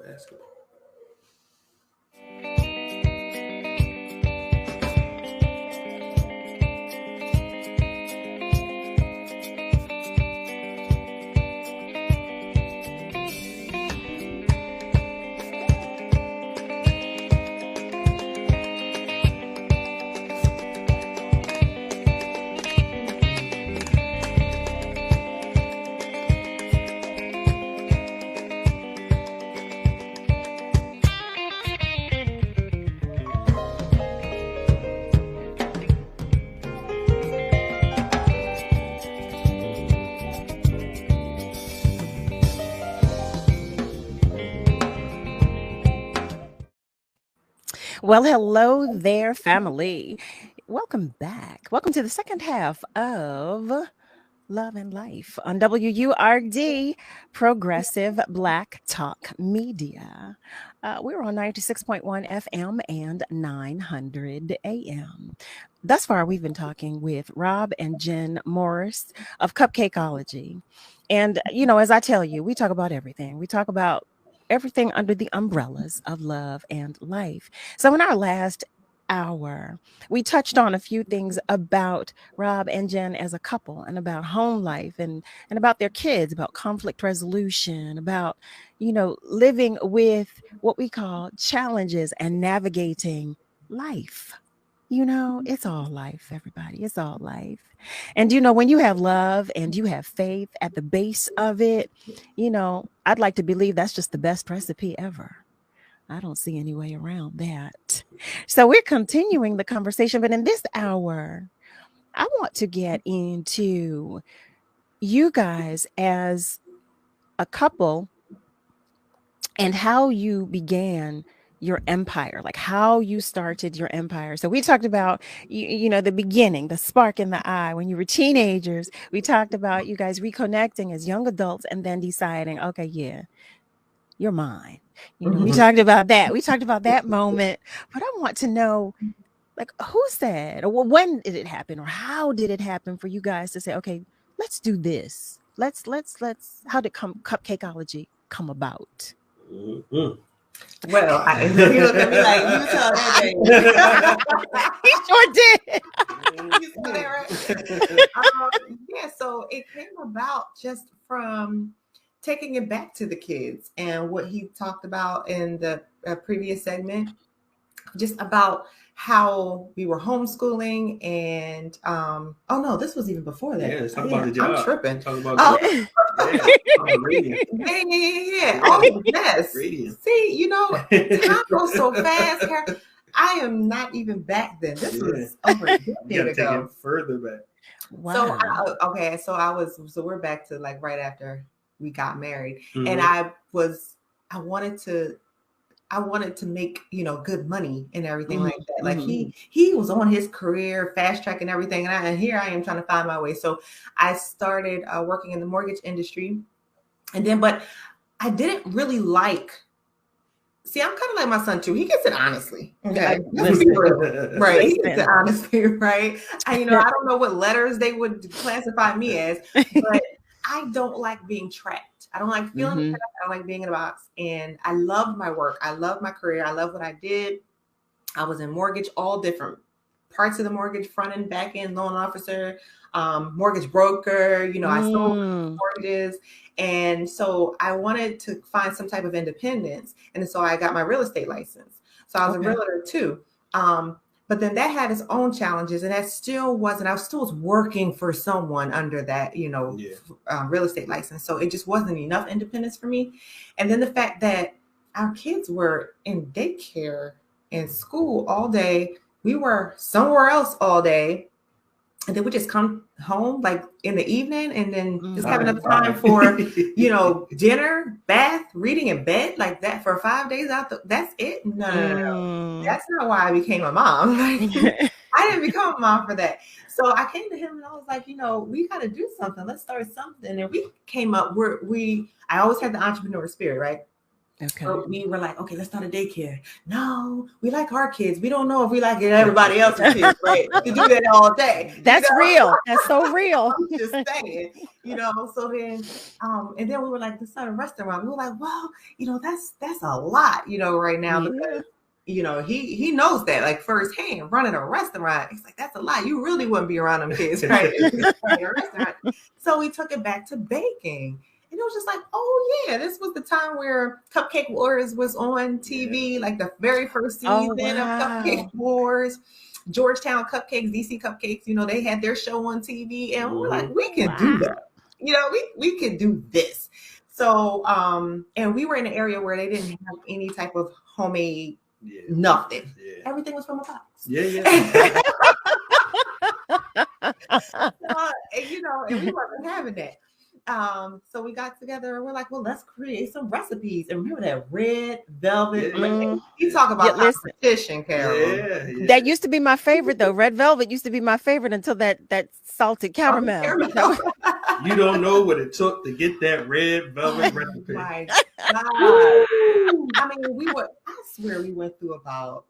basketball. Well, hello there, family. Welcome back. Welcome to the second half of Love and Life on WURD, Progressive Black Talk Media. We're on 96.1 FM and 900 AM. Thus far, we've been talking with Rob and Jen Morris of Cupcakeology. And, as I tell you, we talk about everything. We talk about everything under the umbrellas of love and life. So in our last hour, we touched on a few things about Rob and Jen as a couple and about home life and about their kids, about conflict resolution, about, living with what we call challenges and navigating life. It's all life, everybody. It's all life. And, when you have love and you have faith at the base of it, I'd like to believe that's just the best recipe ever. I don't see any way around that. So we're continuing the conversation, but in this hour, I want to get into you guys as a couple and how you began your empire, like how you started your empire. So we talked about, the beginning, the spark in the eye when you were teenagers. We talked about you guys reconnecting as young adults and then deciding, okay, yeah, you're mine. We talked about that. We talked about that moment, but I want to know, like, who said, or when did it happen, or how did it happen for you guys to say, okay, let's do this. Let's, how did Cupcakeology come about? Mm-hmm. Well, he looked at me like, you tell that He sure did. You saw that, right? Yeah, so it came about just from taking it back to the kids and what he talked about in the previous segment, just about how we were homeschooling and oh no, this was even before that. Yeah, let's talk about the job. I'm tripping. Talk about yeah. Oh yes. Radiant. See, time goes so fast. I am not even back then. This was over a decade ago. Take it further back. Wow. So we're back to like right after we got married, and I wanted to make, good money and everything like that. Like he was on his career, fast track and everything. And here I am trying to find my way. So I started working in the mortgage industry. But I didn't really see, I'm kind of like my son too. He gets it honestly. Okay. Right. He gets it honestly. Right. I don't know what letters they would classify me as, but I don't like being trapped. I don't like feeling trapped. I don't like being in a box. And I loved my work. I loved my career. I love what I did. I was in mortgage, all different parts of the mortgage, front end, back end, loan officer, mortgage broker. I sold mortgages. And so I wanted to find some type of independence. And so I got my real estate license. So I was a realtor too. But then that had its own challenges, and that still wasn't, I still was working for someone under that, real estate license. So it just wasn't enough independence for me. And then the fact that our kids were in daycare and school all day, we were somewhere else all day. And then we just come home like in the evening and then just have enough time for, dinner, bath, reading in bed like that for 5 days out. That's it. No. That's not why I became a mom. I didn't become a mom for that. So I came to him and I was like, we got to do something. Let's start something. And we came up I always had the entrepreneur spirit, right? Okay. So we were like, okay, let's start a daycare. No, we like our kids. We don't know if we like everybody else's kids, right? To do that all day. That's real. That's so real. I'm just saying, So then, and then we were like, let's start a restaurant. We were like, well, that's a lot, right now because he knows that like firsthand running a restaurant. It's like, that's a lot. You really wouldn't be around them kids, right? A restaurant. So we took it back to baking. And it was just like, oh yeah, this was the time where Cupcake Wars was on TV, like the very first season of Cupcake Wars. Georgetown Cupcakes, DC Cupcakes, they had their show on TV, and we were like, we can do that. We can do this. So, and we were in an area where they didn't have any type of homemade nothing. Yeah. Everything was from a box. Yeah. And we wasn't having that. So we got together and we're like, well, let's create some recipes. And remember that red velvet? You talk about competition, Carol. Yeah. That used to be my favorite, though. Red velvet used to be my favorite until that salted caramel. You don't know what it took to get that red velvet recipe. My God. I mean, I swear we went through about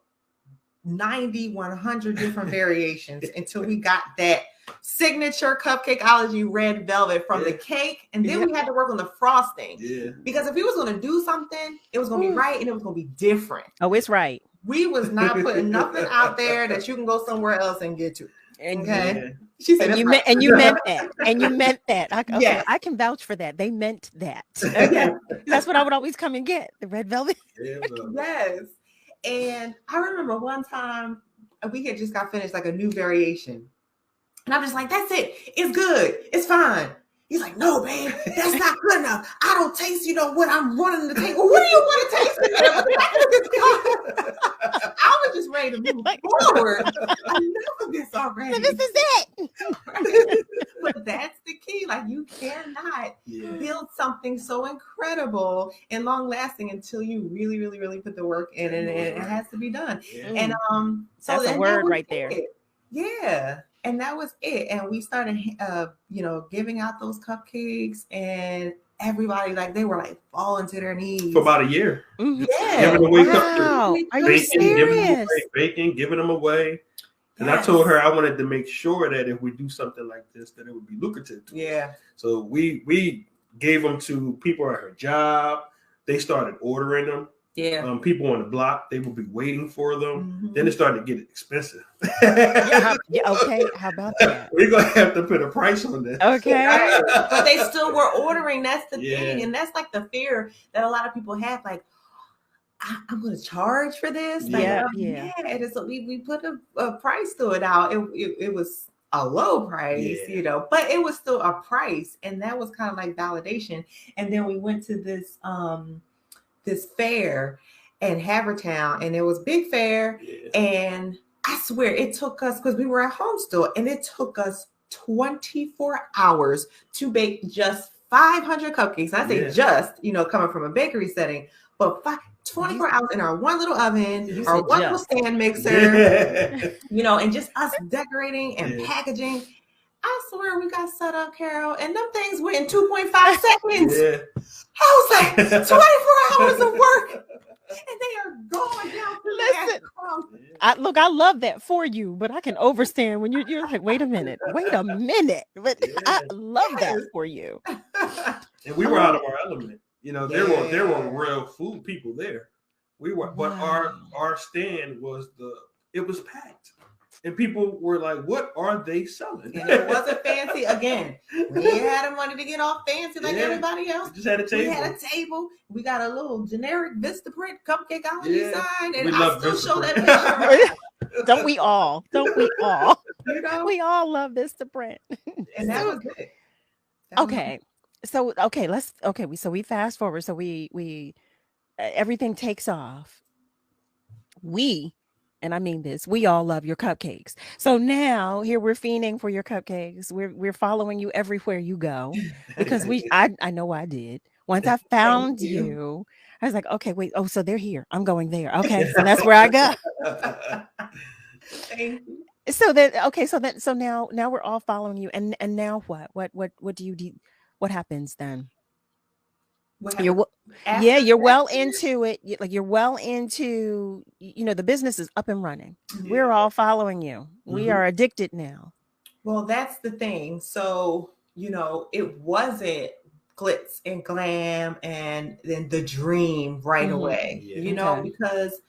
90, 100 different variations until we got that signature Cupcakeology red velvet from the cake. And then we had to work on the frosting. Yeah. Because if we was going to do something, it was going to be right and it was going to be different. Oh, it's right. We was not putting nothing out there that you can go somewhere else and get to. Okay. Yeah. She said, and you meant that. And you meant that. I can vouch for that. They meant that. Okay. That's what I would always come and get. The red velvet. Yeah, yes. And I remember one time we had just got finished like a new variation. And I'm just like, that's it. It's good. It's fine. He's like, no, babe, that's not good enough. I don't taste, what I'm running the table. Well, what do you want to taste? I was just ready to move forward. Enough of this already. So this is it. But that's the key. Like, you cannot build something so incredible and long lasting until you really, really, really put the work in, and it has to be done. Yeah. And so that's a word right there. Yeah. And that was it. And we started, giving out those cupcakes, and everybody, like, they were like falling to their knees for about a year. Mm-hmm. Yeah. Giving away cupcakes. Are you serious? Giving them away. And I told her I wanted to make sure that if we do something like this, that it would be lucrative to us. So we gave them to people at her job. They started ordering them. Yeah. People on the block, they would be waiting for them. Mm-hmm. Then it started to get expensive. Okay. How about that? We're going to have to put a price on this. Okay. But they still were ordering. That's the thing. And that's like the fear that a lot of people have. Like, I'm going to charge for this. Like, yeah. And so we put a price to it out. It was a low price, but it was still a price. And that was kind of like validation. And then we went to this fair in Havertown, and it was big fair. And I swear it took us, because we were at home still, and it took us 24 hours to bake just 500 cupcakes. And I say just, coming from a bakery setting, but 24 hours in our one little oven, our one little stand mixer, and just us decorating and packaging. I swear we got set up, Carol, and them things went in 2.5 seconds. I was like, 24 hours of work, and they are going down. Listen, I love that for you, but I can understand when you're like, wait a minute. But I love that for you. And we were out of our element. There were real food people there. We were, but our stand was it was packed. And people were like, what are they selling? And it wasn't fancy. Again, we didn't have the money to get all fancy like everybody else. We just had a table. We had a table. We got a little generic Vistaprint Cupcakeology sign. And I still show that picture. Don't we all? We all love Vistaprint. And that was good. Okay. So we fast forward. So we everything takes off. And I mean this, we all love your cupcakes. So now here we're fiending for your cupcakes. We're following you everywhere you go, because I know I did. Once I found you, I was like, okay, wait. Oh, so they're here. I'm going there. Okay. So that's where I go. Thank you. So now we're all following you. And now what? What do you do? What happens then? You're well into it. You're well into, the business is up and running. Yeah. We're all following you. We are addicted now. Well, that's the thing. So, it wasn't glitz and glam and then the dream right away, because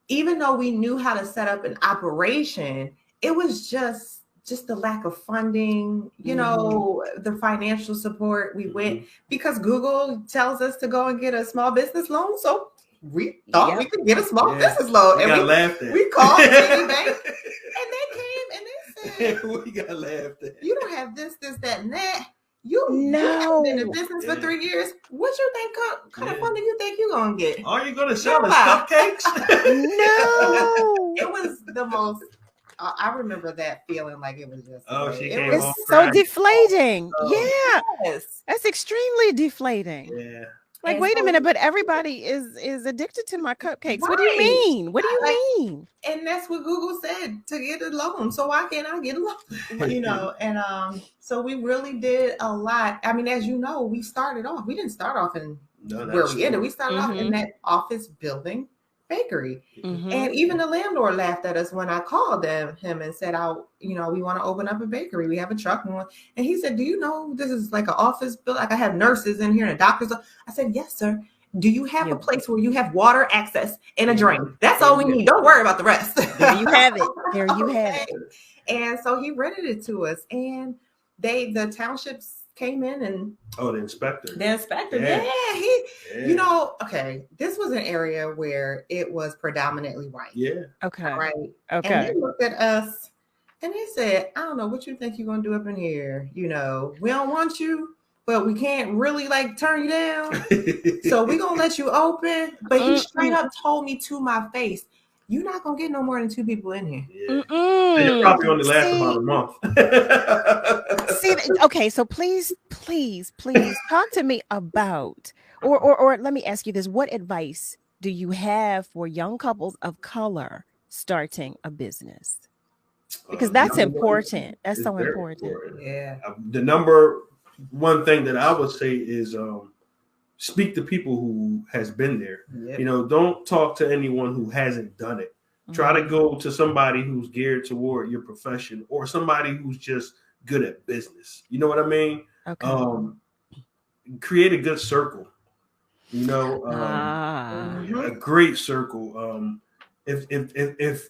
even though we knew how to set up an operation, it was just the lack of funding, the financial support. We went because Google tells us to go and get a small business loan. So we thought we could get a small business loan. We got laughed at. We called the bank and they came and they said, we got laughed at. You don't have this, that, and that. You have been in business for 3 years. What you think kind of funding you think you're gonna get? Are you gonna sell us cupcakes? No. It was the most. I remember that feeling like it was just. It's so deflating. Yes, that's extremely deflating. Yeah. Like, wait a minute, but everybody is addicted to my cupcakes. Right. What do you mean? What do you mean? And that's what Google said, to get a loan. So why can't I get a loan? And so we really did a lot. I mean, as you know, we started off. We didn't start off in where we ended. We started off in that office building bakery. And even the landlord laughed at us when I called him and said, we want to open up a bakery. We have a truck. And he said, do you know this is like an office building? Like I have nurses in here and doctors. I said, yes, sir. Do you have a place where you have water access and a drain? That's all we need. Don't worry about the rest. There you have it. There you have it. And so he rented it to us. And the townships came in and the inspector. This was an area where it was predominantly white. Okay. Right. Okay. And they looked at us and they said, I don't know what you think you're gonna do up in here. We don't want you, but we can't really turn you down. So we're gonna let you open. But he straight up told me to my face, you're not gonna get no more than 2 people in here. Yeah. It probably only lasts about a month. Okay, so please talk to me about, or let me ask you this: what advice do you have for young couples of color starting a business? Because that's important. That's so important. Yeah. The number one thing that I would say is speak to people who has been there. Yep. Don't talk to anyone who hasn't done it. Try to go to somebody who's geared toward your profession or somebody who's just good at business. You know what I mean? Okay. Create a good circle. A great circle. If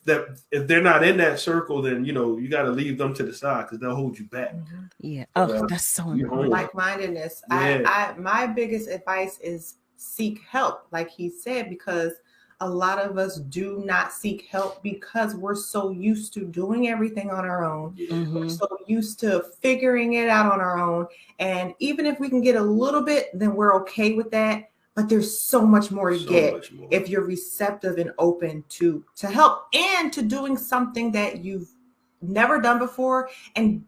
they're not in that circle, then you got to leave them to the side because they'll hold you back. Yeah. That's so important. Like-mindedness. Yeah. My biggest advice is seek help, like he said, because a lot of us do not seek help because we're so used to doing everything on our own. We're so used to figuring it out on our own. And even if we can get a little bit, then we're okay with that. But there's so much more to get if you're receptive and open to help and to doing something that you've never done before and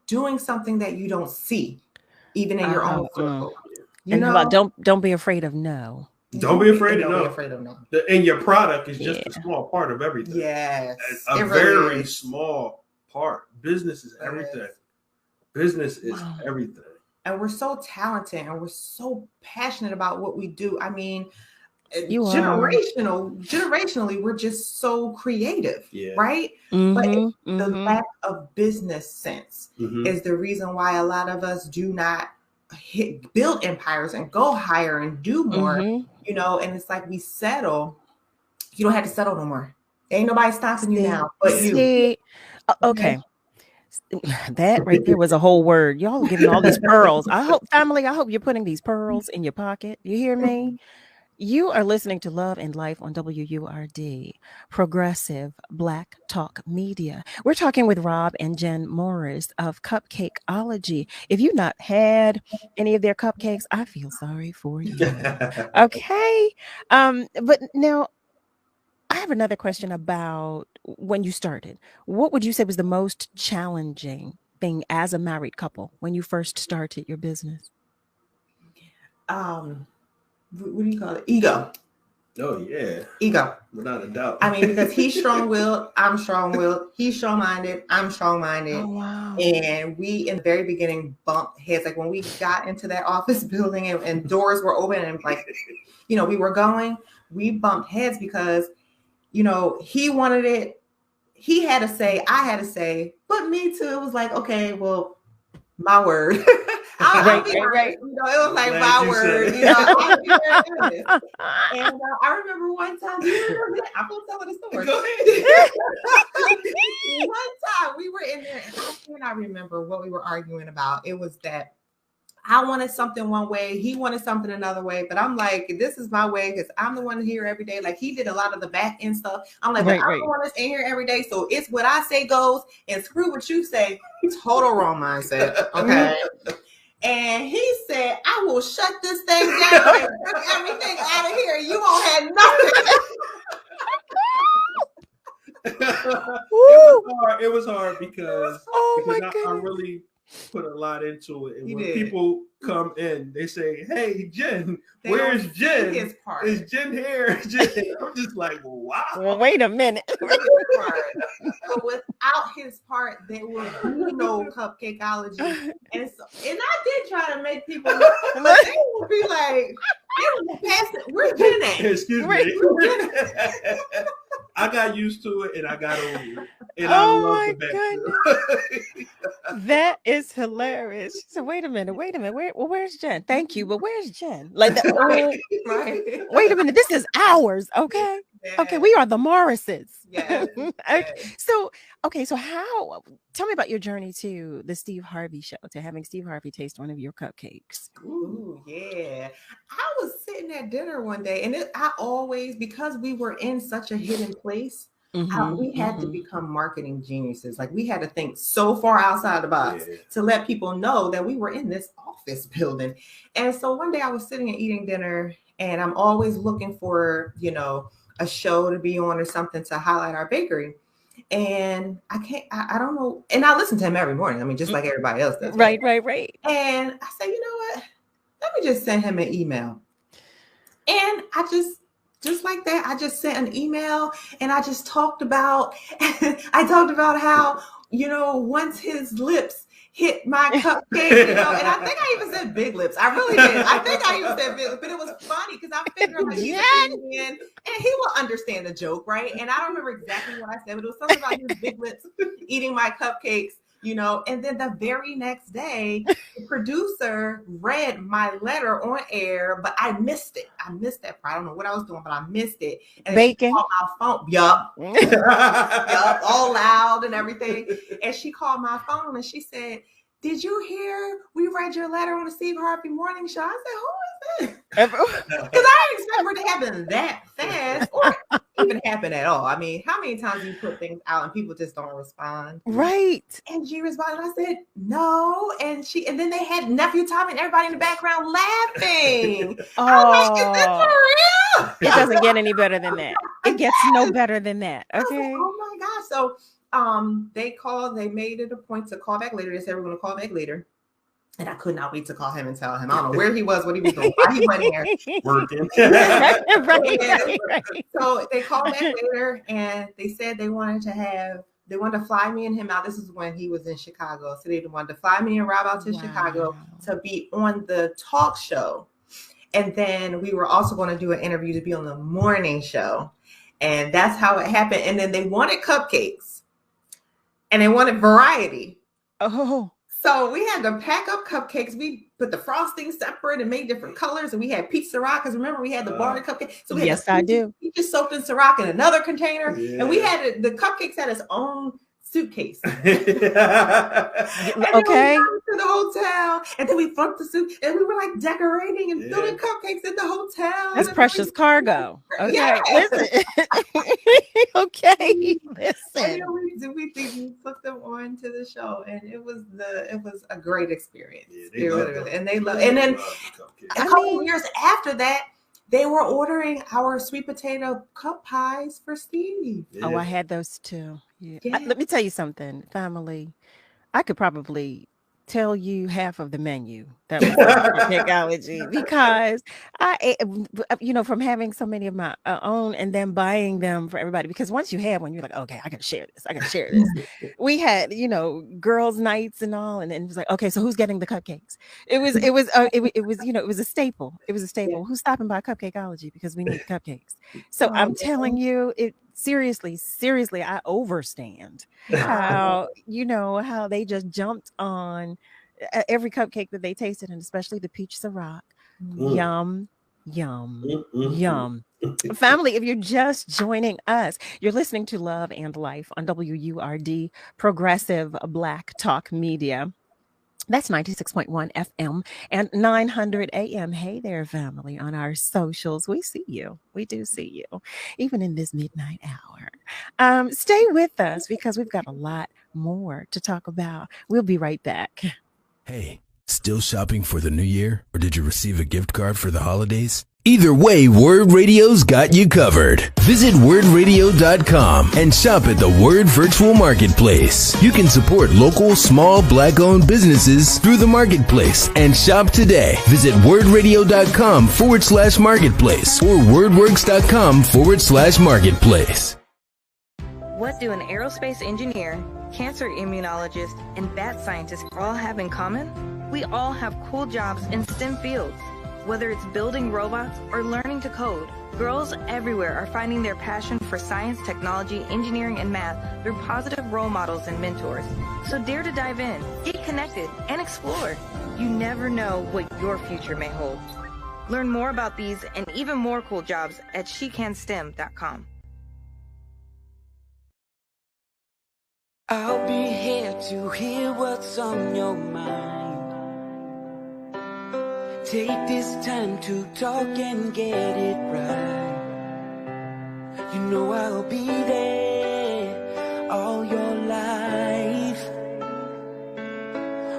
doing something that you don't see, even in your own circle. Don't be afraid of no. Don't be afraid of no. And your product is just a small part of everything. Yes. A very small part. Business is everything. Business is everything. And we're so talented and we're so passionate about what we do. I mean, generationally, we're just so creative, right? But the lack of business sense is the reason why a lot of us do not build empires and go higher and do more, and it's like we settle. You don't have to settle no more. Ain't nobody stopping you now but you. Okay. That right there was a whole word. Y'all are giving all these pearls. I hope you're putting these pearls in your pocket. You hear me? You are listening to Love and Life on WURD, Progressive Black Talk Media. We're talking with Rob and Jen Morris of Cupcakeology. If you've not had any of their cupcakes, I feel sorry for you. Okay. But now I have another question about when you started. What would you say was the most challenging thing as a married couple when you first started your business? What do you call it? Ego. Oh yeah, ego, without a doubt. I mean, because he's strong-willed, I'm strong-willed. He's strong-minded, I'm strong-minded. Oh, wow. And we, in the very beginning, bumped heads. Like when we got into that office building and doors were open and like, you know, we were going, we bumped heads because, you know, he wanted it. He had to say, I had to say, but me too. It was like, okay, well, my word. Right. You know, it was like my word. You know, I'll be very honest. And I remember one time, do you remember that? I'm gonna tell the story. Go ahead. One time we were in there, and I cannot remember what we were arguing about. It was that I wanted something one way, he wanted something another way, but I'm like, this is my way because I'm the one here every day. Like he did a lot of the back end stuff. I'm like, but I'm the one that's in here every day, so it's what I say goes, and screw what you say. Total wrong mindset. Okay. And he said, I will shut this thing down and bring everything out of here. You won't have nothing. It was hard because, I really put a lot into it. And when people come in, they say, hey, Jen, where's Jen? Is Jen here? Jen. I'm just like, wow. Well, wait a minute. But without his part, there would be no cupcakeology. And I did try to make people look, but they would be like, where's Jen at? Excuse me. I got used to it and I got over it. And my goodness. That is hilarious. So wait a minute. Where's Jen? Thank you. But where's Jen? Like that. Right. Wait a minute. This is ours. Okay. Yeah. Okay. We are the Morrises. Yeah. So tell me about your journey to the Steve Harvey show, to having Steve Harvey taste one of your cupcakes. Ooh, yeah. I was sitting at dinner one day and because we were in such a hidden place, we had to become marketing geniuses. Like we had to think so far outside the box to let people know that we were in this office building. And so one day I was sitting and eating dinner, and I'm always looking for, you know, a show to be on or something to highlight our bakery. And I don't know. And I listen to him every morning. I mean, just like everybody else does. Right. And I said, you know what? Let me just send him an email. And I just like that, I just sent an email and I just talked about how, you know, once his lips hit my cupcake, you know, and I think I even said big lips. I really did. I think I even said big lips, but it was funny because I'm figuring like he's in, and he will understand the joke, right? And I don't remember exactly what I said, but it was something about his big lips eating my cupcakes, you know. And then the very next day, the producer read my letter on air, but I missed it. I missed that part. I don't know what I was doing, but I missed it. And bacon. She called my phone. Yup. Yup. All loud and everything. And she called my phone and she said, did you hear we read your letter on the Steve Harvey Morning Show? I said, who is that? Because I didn't expect for it to happen that fast or even happen at all. I mean, how many times do you put things out and people just don't respond? Right. And she responded. I said, no. And then they had Nephew Tommy and everybody in the background laughing. I'm like, is this for real? It doesn't get any better than that. It gets no better than that. Okay. Like, oh my gosh. So they made it a point to call back later. They said we're going to call back later. And I could not wait to call him and tell him. I don't know where he was, what he was doing, why he wasn't there. Working. Right. So they called back later and they said they wanted to fly me and him out. This is when he was in Chicago. So they wanted to fly me and Rob out to Chicago to be on the talk show. And then we were also going to do an interview to be on the morning show. And that's how it happened. And then they wanted cupcakes. And they wanted variety. Oh. So we had to pack up cupcakes. We put the frosting separate and made different colors. And we had peach Ciroc, because remember we had the bar cupcake. So we had I do. Peaches soaked in Ciroc in another container. Yeah. And we had the cupcakes had its own suitcase. Okay. To the hotel, and then we funked the suit, and we were like decorating and filling cupcakes in the hotel. That's precious cargo. Okay, listen. Okay, listen. And we took them on to the show, and it was a great experience. And they loved. And then a couple years after that, they were ordering our sweet potato cup pies for Steve. Yeah. Oh, I had those too. Yeah. Let me tell you something, family. I could probably tell you half of the menu that was cupcakeology because from having so many of my own and then buying them for everybody, because once you have one, you're like, okay, I gotta share this. We had, girls' nights and all, and then it was like, okay, so who's getting the cupcakes? It was a staple. It was a staple. Who's stopping by Cupcakeology because we need cupcakes? So I'm telling you, seriously, I overstand how they just jumped on every cupcake that they tasted, and especially the peach Ciroc. Yum. Family, if you're just joining us, you're listening to Love and Life on WURD, Progressive Black Talk Media. That's 96.1 FM and 900 AM. Hey there, family, on our socials. We see you. We do see you, even in this midnight hour. Stay with us because we've got a lot more to talk about. We'll be right back. Hey, still shopping for the new year? Or did you receive a gift card for the holidays? Either way, WURD Radio's got you covered. Visit WURDradio.com and shop at the WURD Virtual Marketplace. You can support local, small, Black-owned businesses through the marketplace and shop today. Visit WURDradio.com/marketplace or WURDworks.com/marketplace. What do an aerospace engineer, cancer immunologist, and bat scientist all have in common? We all have cool jobs in STEM fields. Whether it's building robots or learning to code, girls everywhere are finding their passion for science, technology, engineering, and math through positive role models and mentors. So dare to dive in, get connected, and explore. You never know what your future may hold. Learn more about these and even more cool jobs at SheCanSTEM.com. I'll be here to hear what's on your mind. Take this time to talk and get it right. You know I'll be there all your life.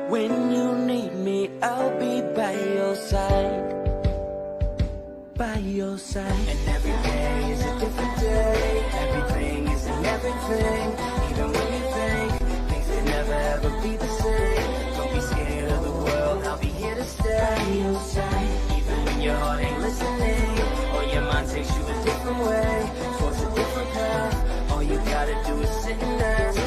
When you need me, I'll be by your side. By your side. And every day is a different day. Everything is an everything. Even when you think things can never ever be the same. Don't be scared of the world, I'll be here to stay. By your side. Even when your heart ain't listening, or your mind takes you a different way, towards a different path. All you gotta do is sit and ask.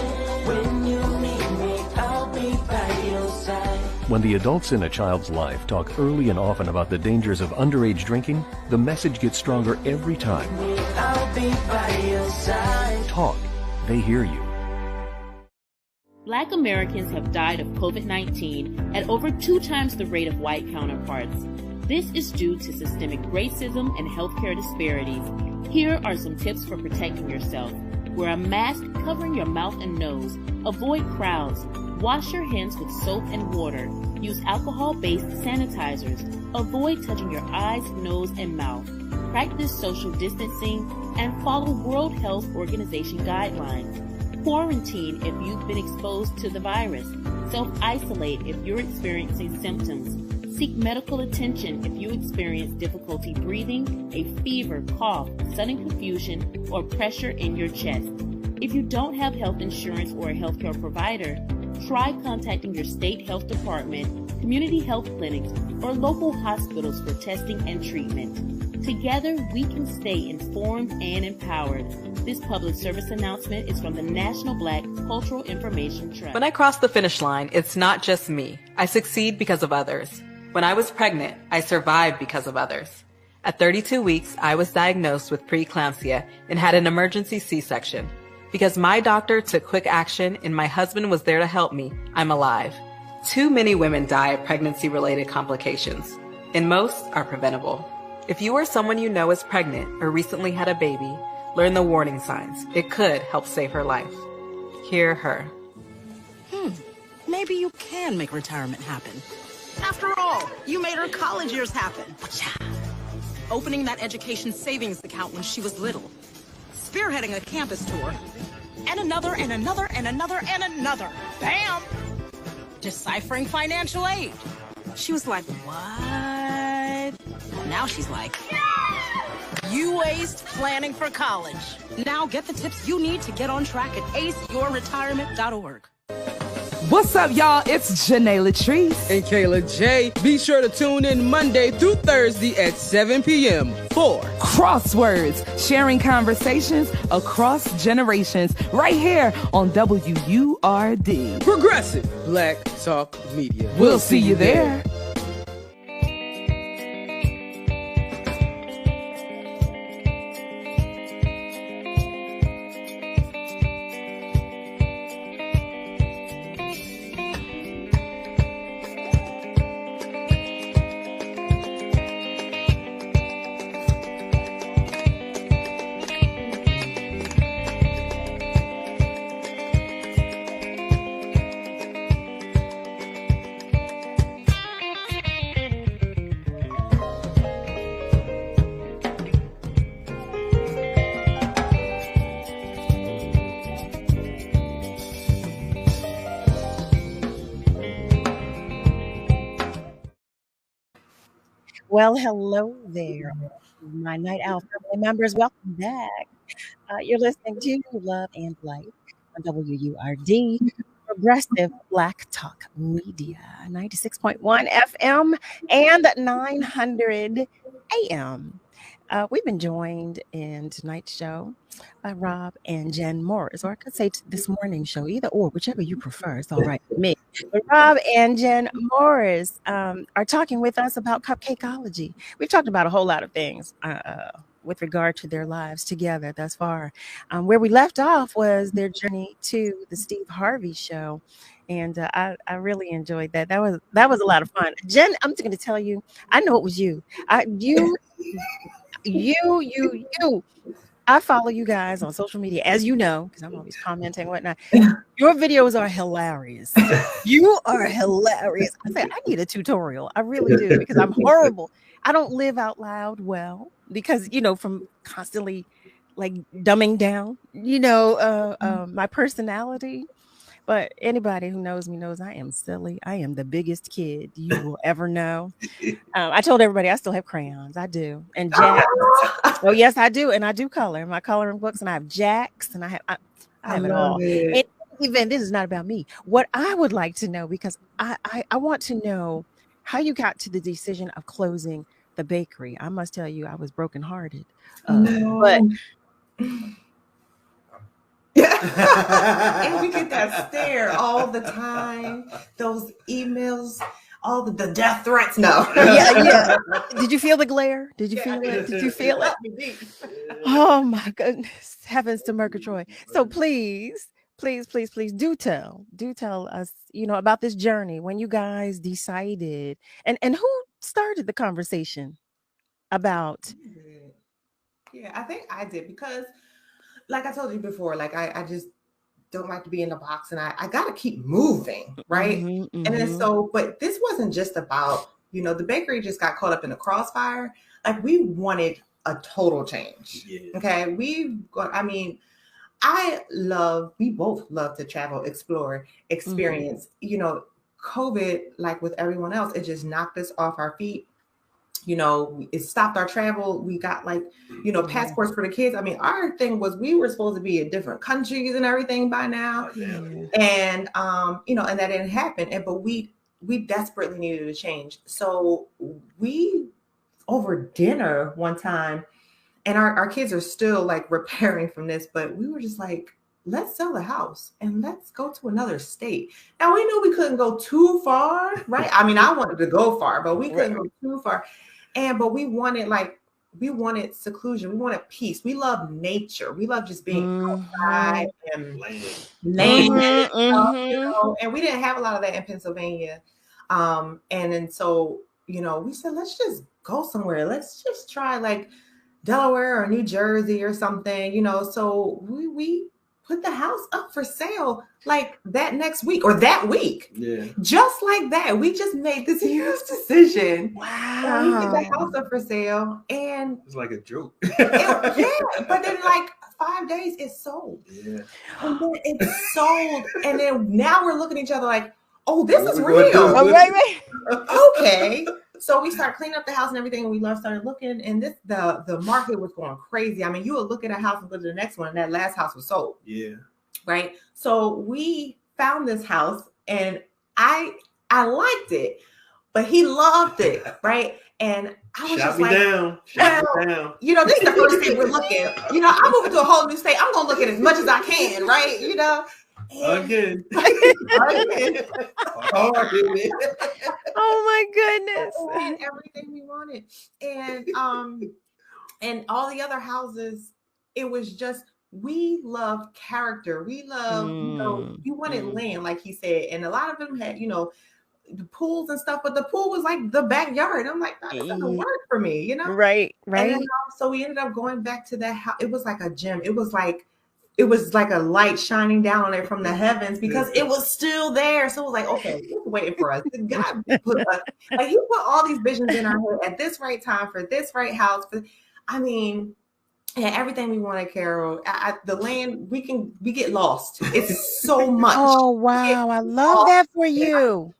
When you need me, I'll be by your side. When the adults in a child's life talk early and often about the dangers of underage drinking, the message gets stronger every time. I'll be by your side. Talk. They hear you. Black Americans have died of COVID-19 at over 2 times the rate of white counterparts. This is due to systemic racism and healthcare disparities. Here are some tips for protecting yourself. Wear a mask covering your mouth and nose. Avoid crowds. Wash your hands with soap and water. Use alcohol-based sanitizers. Avoid touching your eyes, nose, and mouth. Practice social distancing and follow World Health Organization guidelines. Quarantine if you've been exposed to the virus. Self-isolate if you're experiencing symptoms. Seek medical attention if you experience difficulty breathing, a fever, cough, sudden confusion, or pressure in your chest. If you don't have health insurance or a healthcare provider, try contacting your state health department, community health clinics, or local hospitals for testing and treatment. Together, we can stay informed and empowered. This public service announcement is from the National Black Cultural Information Trust. When I cross the finish line, it's not just me. I succeed because of others. When I was pregnant, I survived because of others. At 32 weeks, I was diagnosed with preeclampsia and had an emergency C-section. Because my doctor took quick action and my husband was there to help me, I'm alive. Too many women die of pregnancy-related complications, and most are preventable. If you or someone you know is pregnant or recently had a baby, learn the warning signs. It could help save her life. Hear her. Maybe you can make retirement happen. After all, you made her college years happen. Opening that education savings account when she was little. Spearheading a campus tour. And another, and another, and another, and another. Bam! Deciphering financial aid. She was like, what? Now she's like, you aced planning for college. Now get the tips you need to get on track at aceyourretirement.org. What's up, y'all? It's Janae Latrice. And Kayla J. Be sure to tune in Monday through Thursday at 7 p.m. for Crosswords, sharing conversations across generations, right here on WURD. Progressive Black Talk Media. We'll see you there. Well, hello there, my Night Owl family members. Welcome back. You're listening to Love and Life on WURD, Progressive Black Talk Media, 96.1 FM and 900 AM. We've been joined in tonight's show by Rob and Jen Morris, or I could say this morning's show, either or, whichever you prefer. It's all right with me. But Rob and Jen Morris are talking with us about cupcakeology. We've talked about a whole lot of things with regard to their lives together thus far. Where we left off was their journey to the Steve Harvey show. And I really enjoyed that. That was a lot of fun. Jen, I'm just going to tell you, I know it was you. I follow you guys on social media, as you know, because I'm always commenting and whatnot. Your videos are hilarious. You are hilarious. I say I need a tutorial. I really do, because I'm horrible. I don't live out loud well because, from constantly like dumbing down, my personality. But anybody who knows me knows I am silly. I am the biggest kid you will ever know. I told everybody I still have crayons. I do. And jacks. Oh, yes, I do. And I do color. My coloring books. And I have jacks. And I have it all. And even this is not about me. What I would like to know, because I want to know how you got to the decision of closing the bakery. I must tell you, I was brokenhearted. But... And we get that stare all the time, those emails, all the death threats. No. Yeah. Did you feel the glare? Did you feel it? Did you feel it? Oh my goodness. Heavens to Murgatroyd. So please do tell us, about this journey when you guys decided, and who started the conversation about. Yeah, I think I did, because like I told you before, like I just don't like to be in the box, and I got to keep moving, right? And then but this wasn't just about, the bakery just got caught up in the crossfire. Like, we wanted a total change. Yeah. Okay. We both love to travel, explore, experience. COVID, like with everyone else, it just knocked us off our feet. It stopped our travel. We got passports for the kids. Our thing was we were supposed to be in different countries and everything by now. And, and that didn't happen. But we desperately needed a change. So we, over dinner one time, and our kids are still like repairing from this, but we were just like, let's sell the house and let's go to another state. Now, we knew we couldn't go too far, right? I wanted to go far, but we couldn't go too far. But we wanted seclusion. We wanted peace. We love nature. We love just being outside and land. And we didn't have a lot of that in Pennsylvania. And then so, we said, let's just go somewhere. Let's just try like Delaware or New Jersey or something, so we put the house up for sale like that next week or that week. Yeah. Just like that. We just made this huge decision. Wow. We put the house up for sale, and it's like a joke. But then like 5 days it's sold. Yeah. And then it's sold. And then now we're looking at each other like, oh, this is real. Oh, right. Okay. So we started cleaning up the house and everything, and we started looking, and the market was going crazy. You would look at a house and go to the next one, and that last house was sold. Yeah. Right. So we found this house and I liked it, but he loved it, right? And I was just like, down. You know, this is the first thing we're looking. You know, I'm moving to a whole new state. I'm gonna look at as much as I can, right? You know. Again. Oh my goodness. And everything we wanted. And all the other houses, it was just, we love character. We love, you know, you wanted land, like he said. And a lot of them had, you know, the pools and stuff, but the pool was like the backyard. I'm like, that doesn't work for me, you know? Right. And then, so we ended up going back to that house. It was like a gym. It was like a light shining down on it from the heavens because it was still there. So it was like, okay, he's waiting for us. God put us, like, he put all these visions in our head at this right time for this right house. I mean, yeah, everything we wanted, Carol. The land, we get lost. It's so much. Oh wow, I love that for you.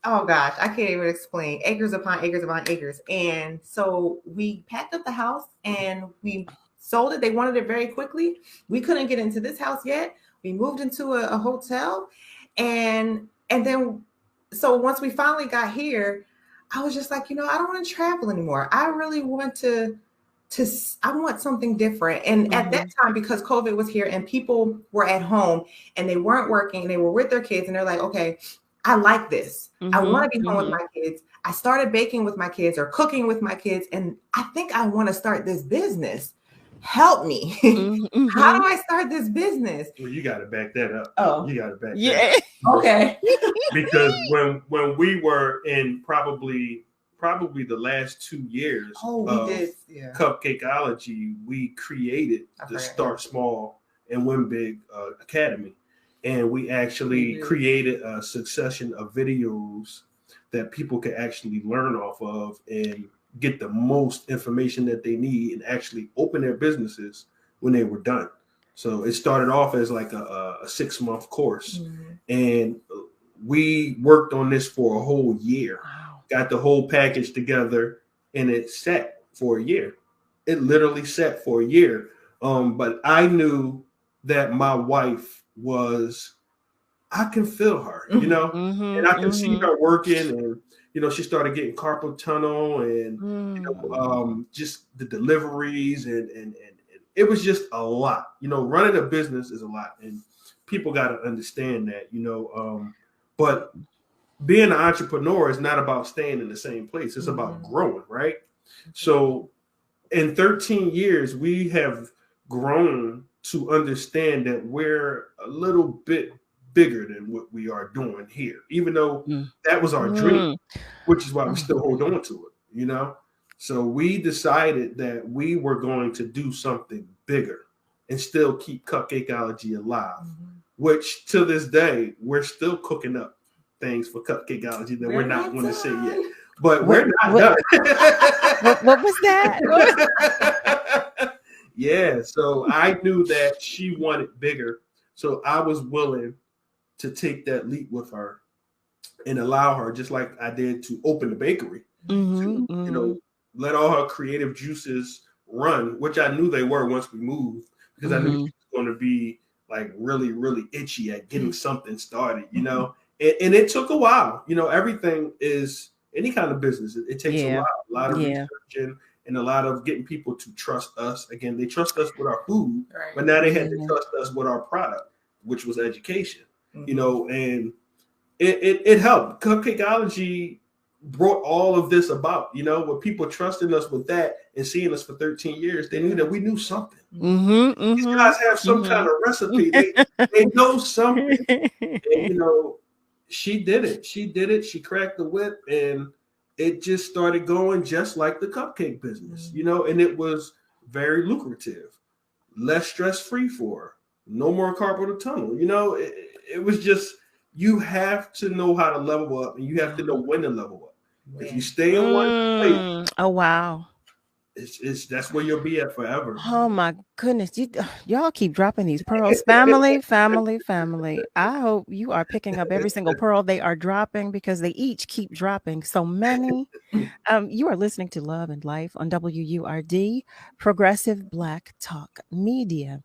Oh gosh, I can't even explain. Acres upon acres upon acres. And so we packed up the house and we sold it. They wanted it very quickly. We couldn't get into this house yet. We moved into a hotel. And then, so once we finally got here, I was just like, you know, I don't want to travel anymore. I really want I want something different. And at that time, because COVID was here and people were at home and they weren't working and they were with their kids and they're like, okay, I like this. I want to be home with my kids. I started baking with my kids or cooking with my kids. And I think I want to start this business. Help me. How do I start this business? Well, you got to back that up. Oh, you got to back that up. Okay. Because when we were in probably the last 2 years of Cupcakeology, we created the Start Small and Win Big Academy. And we actually created a succession of videos that people could actually learn off of and get the most information that they need and actually open their businesses when they were done. So it started off as like a 6-month course. And we worked on this for a whole year. Wow. Got the whole package together and it sat for a year. It literally sat for a year. But I knew that my wife I can feel her, you know, and I can see her working, and you know, she started getting carpal tunnel, and you know, just the deliveries, and it was just a lot. You know, running a business is a lot, and people got to understand that. You know, but being an entrepreneur is not about staying in the same place; it's about growing, right? So, in 13 years, we have grown to understand that we're a little bit bigger than what we are doing here, even though that was our dream, which is why we still hold on to it, you know? So we decided that we were going to do something bigger and still keep Cupcakeology alive, which to this day, we're still cooking up things for Cupcakeology that we're not going to say yet, but we're not done. What was that? Yeah, so I knew that she wanted bigger. So I was willing to take that leap with her and allow her, just like I did to open the bakery, to, you know, let all her creative juices run, which I knew they were once we moved, because I knew she was going to be like really, really itchy at getting something started, you know, and it took a while. You know, everything is any kind of business. It takes a lot of research and a lot of getting people to trust us. Again, they trust us with our food, but now they had to trust us with our product, which was education, you know, and it helped. Cupcakeology brought all of this about, you know, with people trusting us with that and seeing us for 13 years, they knew that we knew something. These guys have some kind of recipe. They know something. And, you know, she did it. She cracked the whip, and it just started going just like the cupcake business, you know, and it was very lucrative, less stress-free for her, no more carpal tunnel. You know, it was just, you have to know how to level up, and you have to know when to level up. If you stay in one place, oh wow, that's where you'll be at forever. Oh my goodness, y'all keep dropping these pearls, family. I hope you are picking up every single pearl they are dropping, because they each keep dropping so many. You are listening to Love and Life on WURD, Progressive Black Talk Media.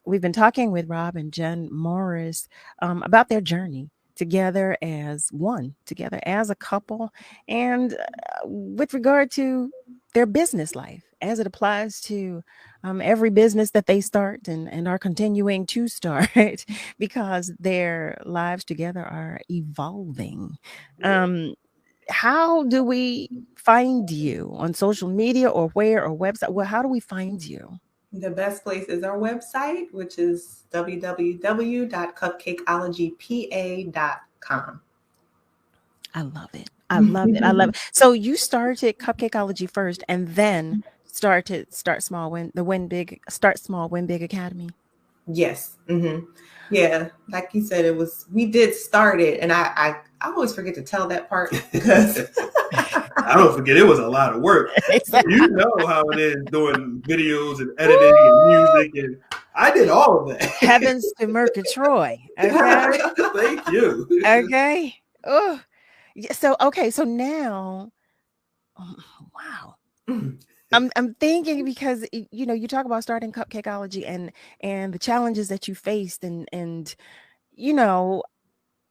We've been talking with Rob and Jen Morris about their journey together as one, together as a couple, and with regard to their business life as it applies to every business that they start and are continuing to start because their lives together are evolving. How do we find you on social media or where or website? Well, how do we find you? The best place is our website, which is www.cupcakeologypa.com. I love it. I love it. I love it. So you started Cupcakeology first and then started Start Small, Win Big Academy. Yes. Mm-hmm. Yeah. Like you said, we did start it. And I always forget to tell that part because I don't forget, it was a lot of work. You know how it is doing videos and editing and music, and I did all of that. Heavens to Murgatroyd. Okay. Thank you. Okay. Oh, so now, wow. I'm thinking because you talk about starting Cupcakeology and the challenges that you faced and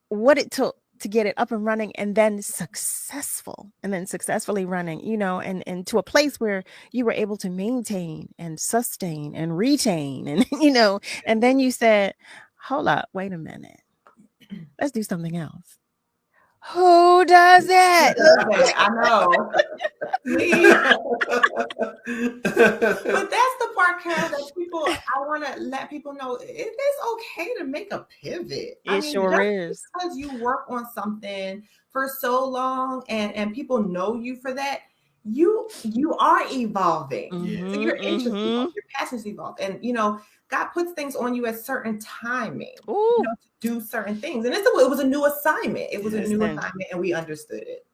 what it took to get it up and running and then successfully running, and to a place where you were able to maintain and sustain and retain and and then you said, hold up, wait a minute, let's do something else. Who does that? I know. But that's the part, Carol, that I want to let people know it is okay to make a pivot. It sure is. Because you work on something for so long and people know you for that, you are evolving. Mm-hmm, so your interests evolve, your passions evolve. And God puts things on you at certain timing to do certain things. And it was a new assignment. It was a new assignment and we understood it.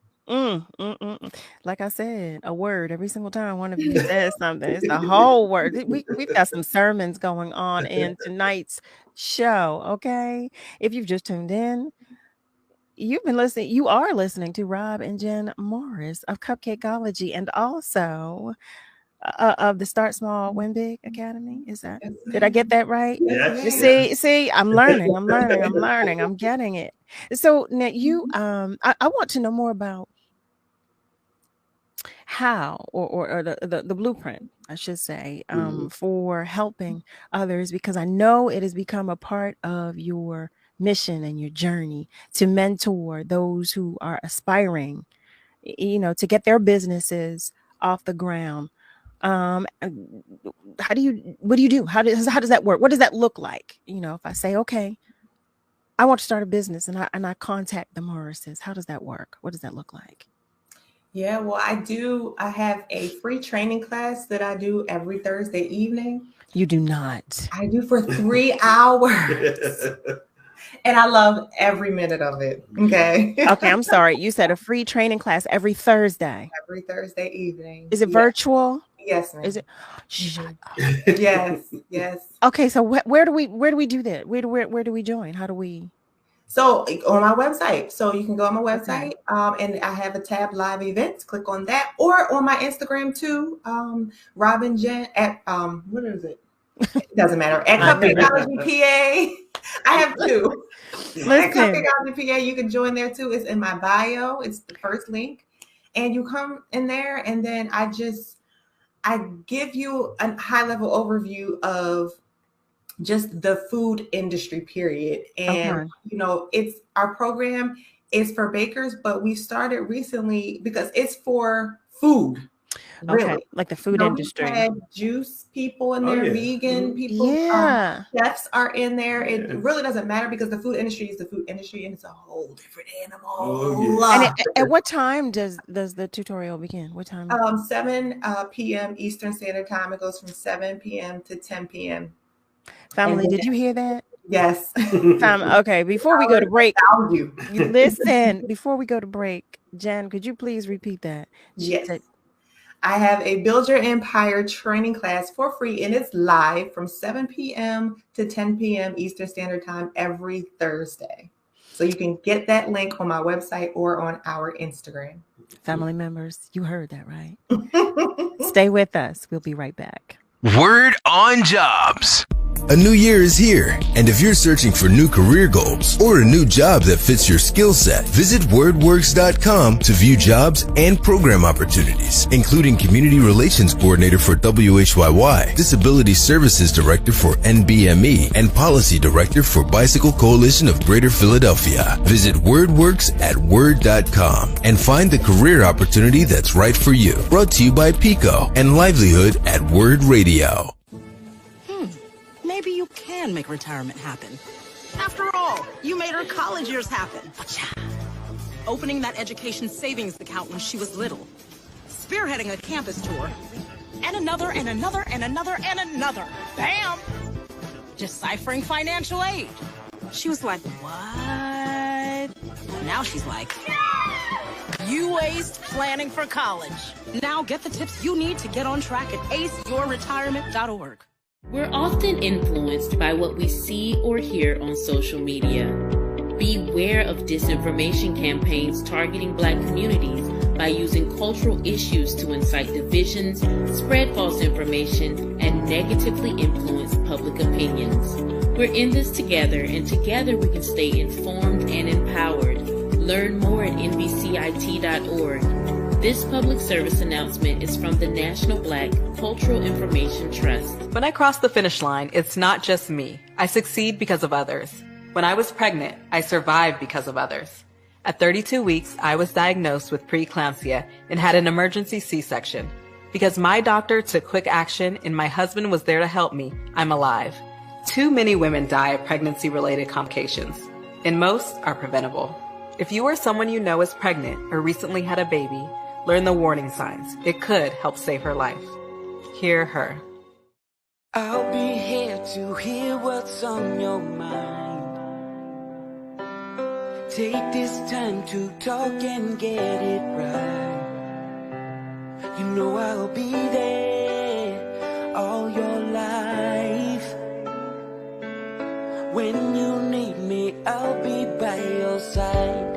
Like I said, a word every single time one of you says something. It's the whole word. We've got some sermons going on in tonight's show. Okay. If you've just tuned in, you are listening to Rob and Jen Morris of Cupcakeology and also of the Start Small, Win Big Academy. Did I get that right? Yes. See, I'm learning. I'm getting it. So now I want to know more about how or the blueprint, I should say, for helping others, because I know it has become a part of your mission and your journey to mentor those who are aspiring, to get their businesses off the ground. What do you do? How does that work? What does that look like? If I say, okay, I want to start a business and I contact the Morrises, how does that work? What does that look like? Yeah, well, I have a free training class that I do every Thursday evening. You do not. I do for 3 hours. And I love every minute of it. Okay. Okay, I'm sorry. You said a free training class every Thursday. Every Thursday evening. Is it virtual? Yes, ma'am. Is it? Shut up. Yes. Okay, so where do we do that? Where do we join? How do we? So on my website. So you can go on my website, and I have a tab live events. Click on that, or on my Instagram too. Robin Jen at what is it? It doesn't matter. At Cupcakeology PA. I have two. At Cupcakeology PA, you can join there too. It's in my bio. It's the first link, and you come in there, and then I give you a high level overview of just the food industry, period. And it's our program is for bakers, but we started recently because it's for food. Really. Okay, like the food industry. We had juice people in there, vegan people, chefs are in there. It really doesn't matter because the food industry is the food industry and it's a whole different animal. And at what time does the tutorial begin? What time? 7 p.m. Eastern Standard Time. It goes from 7 p.m. to 10 p.m. Family, did you hear that? Yes. Okay, before we go to break, listen, before we go to break, Jen, could you please repeat that? Yes. I have a Build Your Empire training class for free, and it's live from 7 p.m. to 10 p.m. Eastern Standard Time every Thursday. So you can get that link on my website or on our Instagram. Family members, you heard that, right? Stay with us. We'll be right back. Word on Jobs. A new year is here, and if you're searching for new career goals or a new job that fits your skill set, visit wordworks.com to view jobs and program opportunities, including Community Relations Coordinator for WHYY, Disability Services Director for NBME, and Policy Director for Bicycle Coalition of Greater Philadelphia. Visit WordWorks at word.com and find the career opportunity that's right for you. Brought to you by Pico and Livelihood at WURD Radio. Maybe you can make retirement happen. After all, you made her college years happen. Opening that education savings account when she was little. Spearheading a campus tour. And another, and another, and another, and another. Bam! Deciphering financial aid. She was like, what? Now she's like, you aced planning for college. Now get the tips you need to get on track at aceyourretirement.org. We're often influenced by what we see or hear on social media. Beware of disinformation campaigns targeting Black communities by using cultural issues to incite divisions, spread false information, and negatively influence public opinions. We're in this together, and together we can stay informed and empowered. Learn more at nbcit.org. This public service announcement is from the National Black Cultural Information Trust. When I cross the finish line, it's not just me. I succeed because of others. When I was pregnant, I survived because of others. At 32 weeks, I was diagnosed with preeclampsia and had an emergency C-section. Because my doctor took quick action and my husband was there to help me, I'm alive. Too many women die of pregnancy-related complications, and most are preventable. If you or someone you know is pregnant or recently had a baby, learn the warning signs. It could help save her life. Hear her. I'll be here to hear what's on your mind. Take this time to talk and get it right. You know I'll be there all your life. When you need me, I'll be by your side.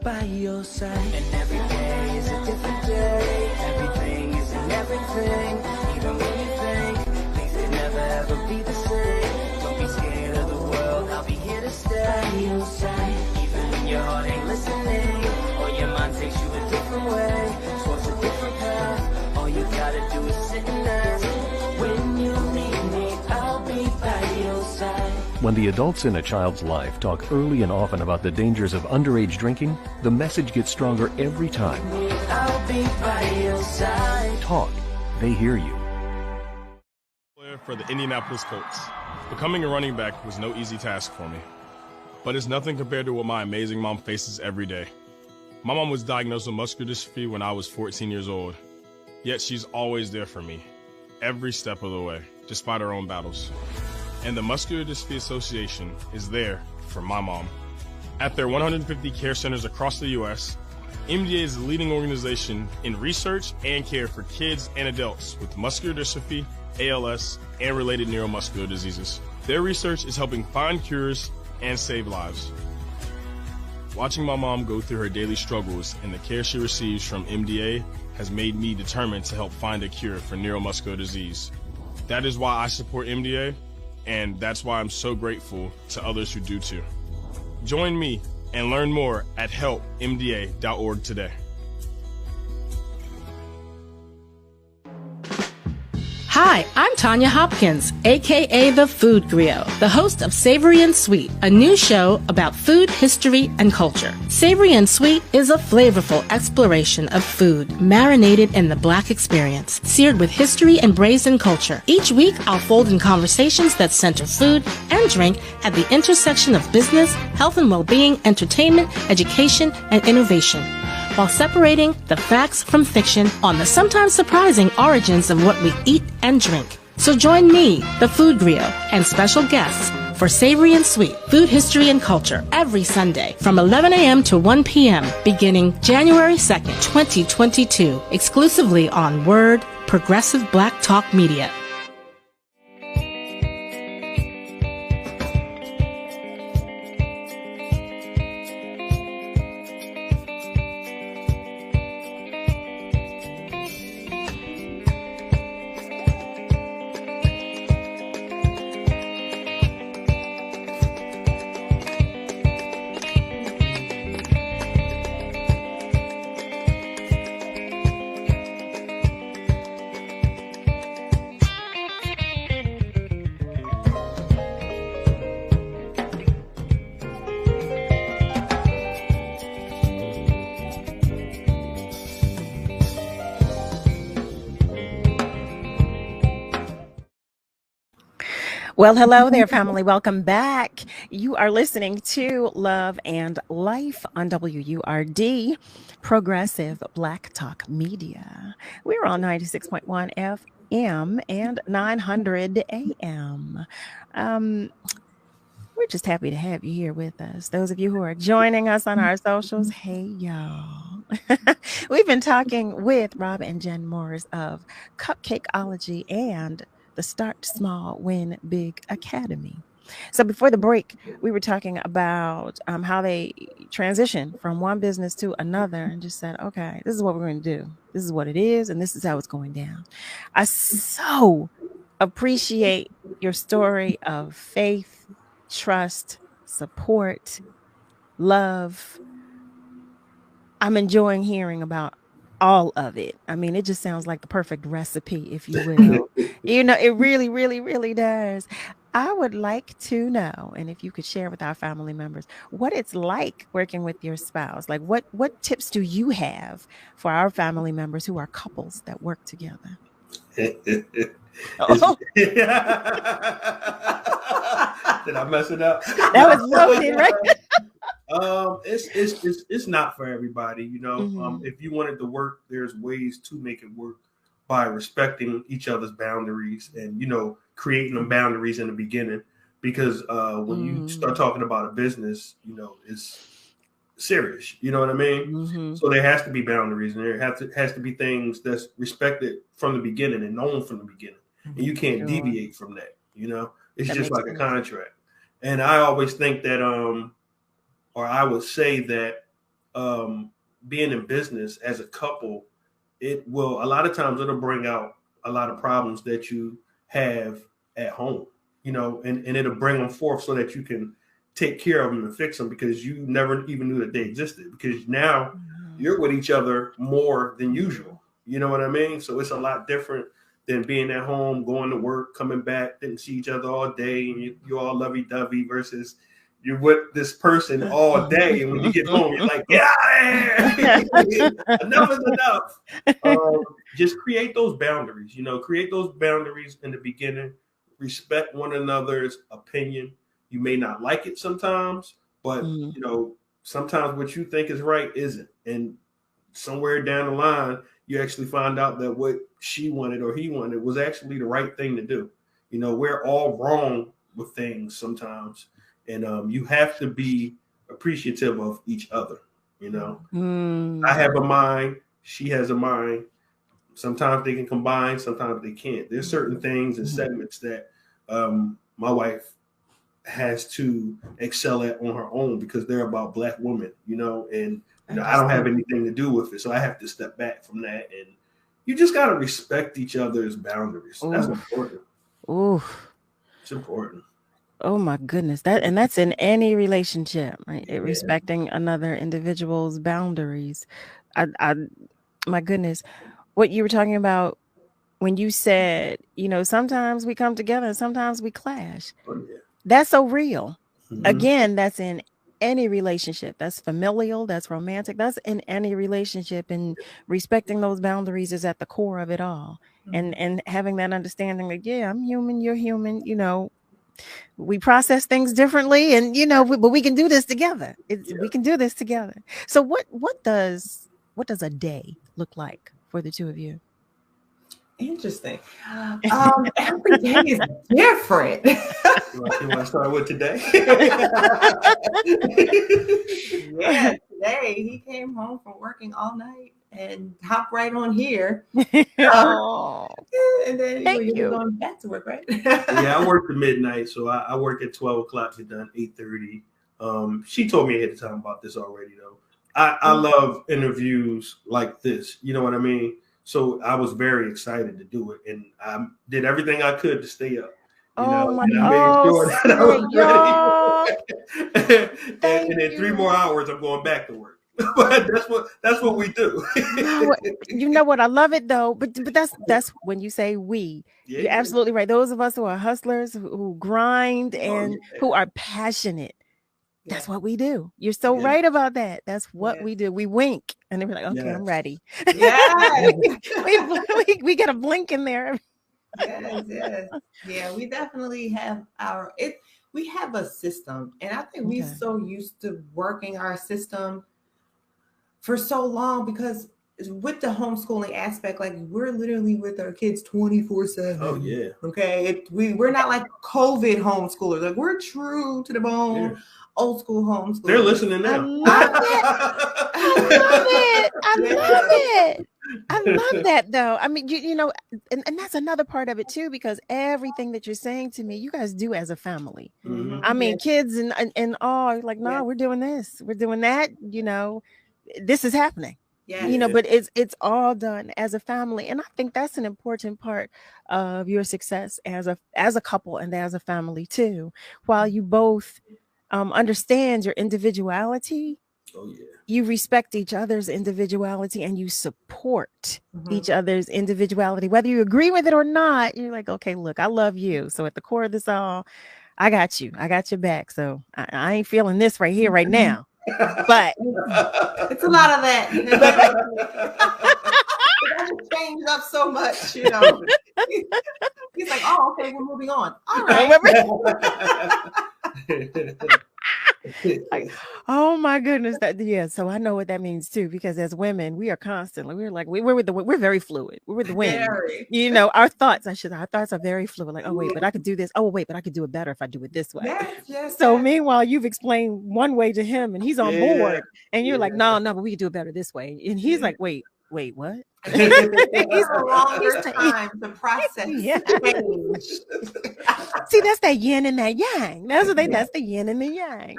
By your side. And every day is a different day. Everything is in everything. Even when you think things can never ever be the same. Don't be scared of the world, I'll be here to stay. By your side. Even when your heart ain't listening, or your mind takes you a different way, towards a different path. All you gotta do is sit and ask. When you need me, I'll be by your side. When the adults in a child's life talk early and often about the dangers of underage drinking, the message gets stronger every time. I'll be by your side. Talk. They hear you. For the Indianapolis Colts. Becoming a running back was no easy task for me, but it's nothing compared to what my amazing mom faces every day. My mom was diagnosed with muscular dystrophy when I was 14 years old, yet she's always there for me, every step of the way, despite her own battles. And the Muscular Dystrophy Association is there for my mom. At their 150 care centers across the U.S., MDA is the leading organization in research and care for kids and adults with muscular dystrophy, ALS, and related neuromuscular diseases. Their research is helping find cures and save lives. Watching my mom go through her daily struggles and the care she receives from MDA has made me determined to help find a cure for neuromuscular disease. That is why I support MDA, and that's why I'm so grateful to others who do too. Join me and learn more at helpmda.org today. Hi, I'm Tanya Hopkins, aka The Food Griot, the host of Savory and Sweet, a new show about food, history, and culture. Savory and Sweet is a flavorful exploration of food, marinated in the Black experience, seared with history and braised in culture. Each week, I'll fold in conversations that center food and drink at the intersection of business, health and well-being, entertainment, education, and innovation, while separating the facts from fiction on the sometimes surprising origins of what we eat and drink. So join me, the Food Griot, and special guests for Savory and Sweet, Food, History, and Culture every Sunday from 11 a.m. to 1 p.m. beginning January 2nd, 2022, exclusively on WURD, Progressive Black Talk Media. Well, hello there, family. Welcome back. You are listening to Love and Life on WURD, Progressive Black Talk Media. We're on 96.1 FM and 900 AM. We're just happy to have you here with us. Those of you who are joining us on our socials, hey, y'all. We've been talking with Rob and Jen Morris of Cupcakeology and the Start Small, Win Big Academy. So before the break, we were talking about how they transitioned from one business to another and just said, okay, this is what we're going to do. This is what it is, and this is how it's going down. I so appreciate your story of faith, trust, support, love. I'm enjoying hearing about all of it. I mean, it just sounds like the perfect recipe, if you will. You know, it really, really, really does. I would like to know, and if you could share with our family members, what it's like working with your spouse. Like, what tips do you have for our family members who are couples that work together? Oh. Did I mess it up? That was loaded, right? It's not for everybody, you know. Mm-hmm. If you want it to work, there's ways to make it work by respecting each other's boundaries and, you know, creating them boundaries in the beginning. Because when you start talking about a business, you know, it's serious. You know what I mean? Mm-hmm. So there has to be boundaries, and there has to be things that's respected from the beginning and known from the beginning. And you can't deviate from that, you know. It's just like a contract. And I always think that or I would say that being in business as a couple, it will, a lot of times it'll bring out a lot of problems that you have at home, you know, and it'll bring them forth so that you can take care of them and fix them, because you never even knew that they existed, because now you're with each other more than usual. You know what I mean? So it's a lot different than being at home, going to work, coming back, didn't see each other all day, and you all lovey-dovey, versus you're with this person all day, and when you get home, you're like, get out of here. Enough is enough. Just create those boundaries, you know, create those boundaries in the beginning. Respect one another's opinion. You may not like it sometimes, but, you know, sometimes what you think is right isn't. And somewhere down the line, you actually find out that what she wanted or he wanted was actually the right thing to do. You know, we're all wrong with things sometimes. And you have to be appreciative of each other. You know, I have a mind. She has a mind. Sometimes they can combine. Sometimes they can't. There's certain things and segments that my wife has to excel at on her own, because they're about Black women, you know, and you know, I don't have anything to do with it. So I have to step back from that. And you just got to respect each other's boundaries. Ooh. That's important. Ooh. It's important. Oh my goodness. That's in any relationship, right? Yeah. Respecting another individual's boundaries. My goodness, what you were talking about when you said, you know, sometimes we come together and sometimes we clash. Oh, yeah. That's so real. Mm-hmm. Again, that's in any relationship. That's familial, that's romantic, that's in any relationship. And respecting those boundaries is at the core of it all. Mm-hmm. And having that understanding that, yeah, I'm human, you're human, you know, we process things differently, and you know, but we can do this together. We can do this together. So what does a day look like for the two of you? Interesting. Every day is different. You want to start with today? Yeah, today he came home from working all night and hopped right on here. And then you're going back to work, right? Yeah, I work to midnight, so I work at 12 o'clock. Get done 8:30. She told me ahead of time about this already, though. I love interviews like this. You know what I mean? So I was very excited to do it, and I did everything I could to stay up. You know, and I made sure that I was ready. and in 3 more hours, I'm going back to work. But that's what we do. You know what? I love it though. But that's when you say we. Yeah, you're absolutely right. Those of us who are hustlers, who grind and who are passionate. That's what we do. You're so right about that. That's what we do. We wink and then we're like, okay, I'm ready. Yeah. we get a blink in there. Yes. Yeah, we definitely have we have a system, and I think we're so used to working our system for so long because with the homeschooling aspect, like we're literally with our kids 24/7. Oh yeah. Okay. We're not like COVID homeschoolers. Like we're true to the bone, old school homeschoolers. They're listening now. I love it. I love that though. I mean, you know, and that's another part of it too, because everything that you're saying to me, you guys do as a family. Mm-hmm. I mean, kids and all like, no, we're doing this, we're doing that, you know, this is happening. You know, but it's all done as a family. And I think that's an important part of your success as a couple and as a family too. While you both understand your individuality, you respect each other's individuality and you support each other's individuality, whether you agree with it or not. You're like, okay, look, I love you. So at the core of this all, I got you. I got your back. So I ain't feeling this right here, right now. But it's a lot of that. It changed up so much, you know. He's like, oh, okay, we're moving on. All right. Oh my goodness, so I know what that means too, because as women we are constantly, we're very fluid, we're with the wind, you know. Our thoughts are very fluid, like, oh wait, but I could do this, oh wait, but I could do it better if I do it this way. Meanwhile you've explained one way to him and he's on board, and you're like, no, but we could do it better this way, and he's like, wait, what? He's a longer time to process. See, that's that yin and that yang. That's the yin and the yang.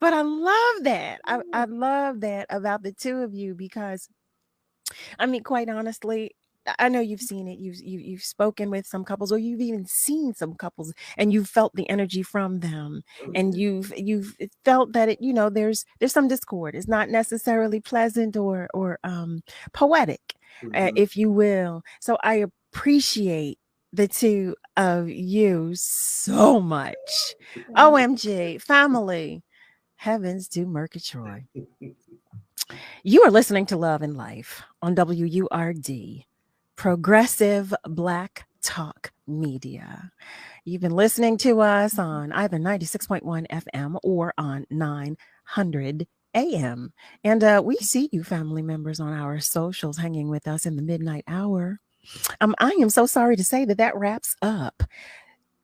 But I love that. I love that about the two of you, because I mean, quite honestly, I know you've seen it. You've spoken with some couples, or you've even seen some couples, and you've felt the energy from them, and you've felt that it, you know, there's some discord. It's not necessarily pleasant or poetic, if you will. So I appreciate the two of you so much. OMG, family, heavens to Murgatroyd. You are listening to Love and Life on WURD. Progressive Black Talk Media. You've been listening to us on either 96.1 FM or on 900 AM. And we see you family members on our socials hanging with us in the midnight hour. I am so sorry to say that wraps up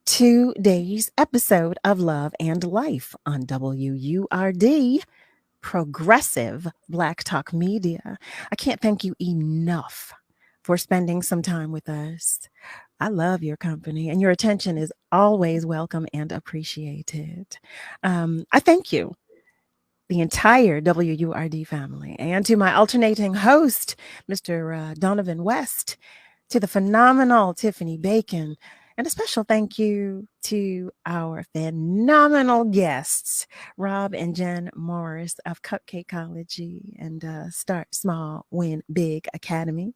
today's episode of Love and Life on WURD. Progressive Black Talk Media. I can't thank you enough for spending some time with us. I love your company, and your attention is always welcome and appreciated. I thank you, the entire WURD family, and to my alternating host, Mr. Donovan West, to the phenomenal Tiffany Bacon, and a special thank you to our phenomenal guests, Rob and Jen Morris of Cupcakeology and Start Small, Win Big Academy.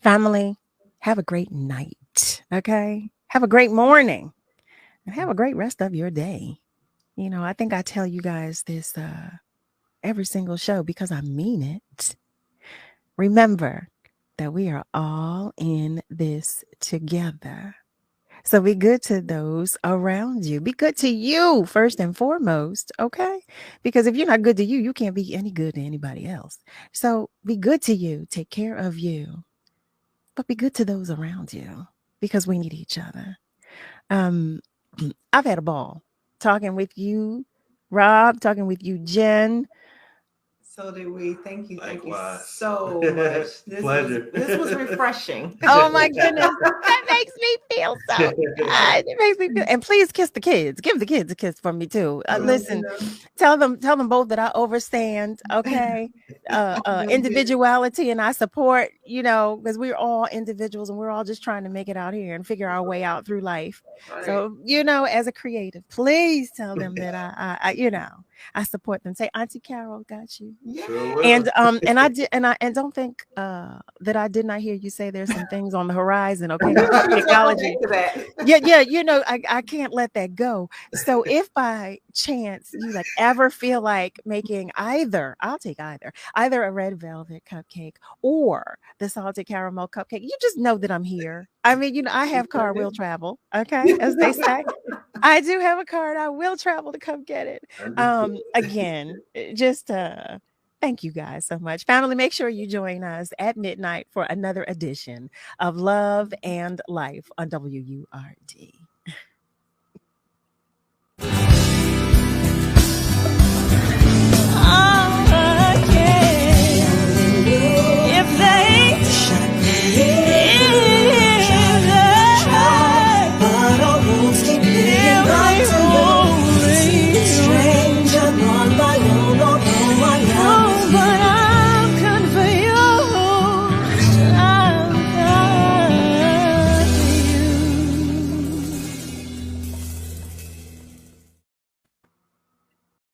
Family, have a great night, okay? Have a great morning, and have a great rest of your day. You know, I think I tell you guys this every single show because I mean it. Remember that we are all in this together. So be good to those around you. Be good to you first and foremost, okay? Because if you're not good to you, you can't be any good to anybody else. So be good to you. Take care of you. But be good to those around you, because we need each other. I've had a ball talking with you, Rob, talking with you, Jen. So did we. Thank you so much. Pleasure. This was refreshing. Oh my goodness. That makes me feel so good. It makes me feel, and please kiss the kids. Give the kids a kiss from me too. Listen, tell them both that I overstand, okay? Individuality, and I support, you know, because we're all individuals and we're all just trying to make it out here and figure our way out through life. Right. So, you know, as a creative, please tell them that I you know, I support them. Say, Auntie Carol got you. Sure and I did, and don't think that I did not hear you say there's some things on the horizon. Okay, technology. Yeah, you know, I can't let that go. So if by chance you like ever feel like making either, I'll take either a red velvet cupcake or the salted caramel cupcake, you just know that I'm here. I mean, I have car, will travel. Okay, as they say. I do have a card. I will travel to come get it. Again, just thank you guys so much. Family, make sure you join us at midnight for another edition of Love and Life on WURD.